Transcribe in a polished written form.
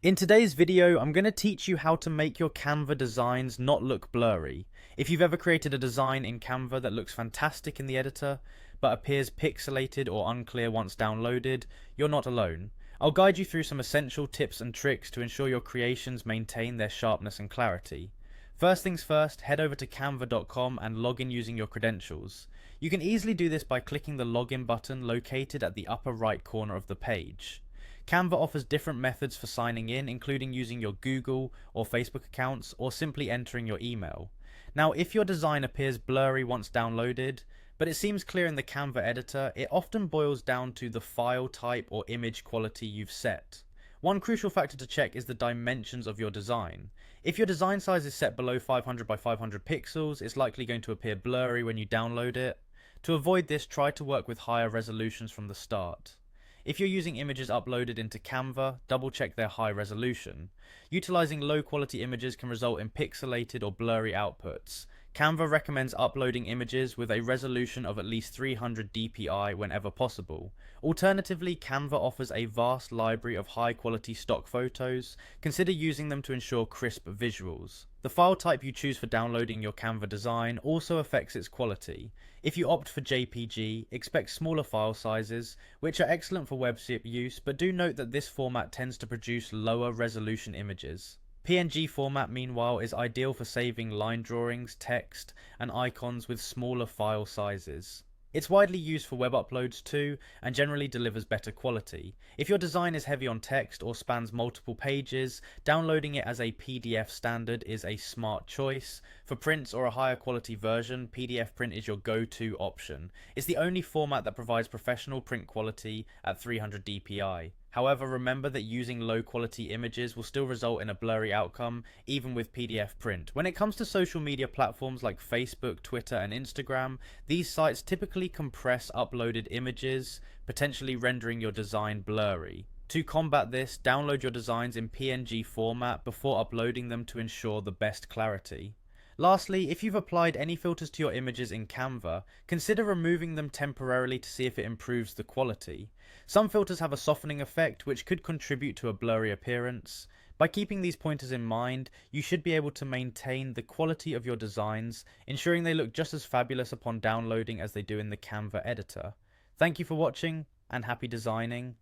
In today's video, I'm going to teach you how to make your Canva designs not look blurry. If you've ever created a design in Canva that looks fantastic in the editor, but appears pixelated or unclear once downloaded, you're not alone. I'll guide you through some essential tips and tricks to ensure your creations maintain their sharpness and clarity. First things first, head over to canva.com and log in using your credentials. You can easily do this by clicking the login button located at the upper right corner of the page. Canva offers different methods for signing in, including using your Google or Facebook accounts or simply entering your email. Now, if your design appears blurry once downloaded, but it seems clear in the Canva editor, it often boils down to the file type or image quality you've set. One crucial factor to check is the dimensions of your design. If your design size is set below 500 by 500 pixels, it's likely going to appear blurry when you download it. To avoid this, try to work with higher resolutions from the start. If you're using images uploaded into Canva, double check their high resolution. Utilizing low quality images can result in pixelated or blurry outputs. Canva recommends uploading images with a resolution of at least 300 dpi whenever possible. Alternatively, Canva offers a vast library of high quality stock photos. Consider using them to ensure crisp visuals. The file type you choose for downloading your Canva design also affects its quality. If you opt for JPG, expect smaller file sizes, which are excellent for website use, but do note that this format tends to produce lower resolution images. PNG format, meanwhile, is ideal for saving line drawings, text, and icons with smaller file sizes. It's widely used for web uploads too, and generally delivers better quality. If your design is heavy on text or spans multiple pages, downloading it as a PDF standard is a smart choice. For prints or a higher quality version, PDF print is your go-to option. It's the only format that provides professional print quality at 300 dpi. However, remember that using low quality images will still result in a blurry outcome, even with PDF print. When it comes to social media platforms like Facebook, Twitter, and Instagram, these sites typically compress uploaded images, potentially rendering your design blurry. To combat this, download your designs in PNG format before uploading them to ensure the best clarity. Lastly, if you've applied any filters to your images in Canva, consider removing them temporarily to see if it improves the quality. Some filters have a softening effect which could contribute to a blurry appearance. By keeping these pointers in mind, you should be able to maintain the quality of your designs, ensuring they look just as fabulous upon downloading as they do in the Canva editor. Thank you for watching, and happy designing.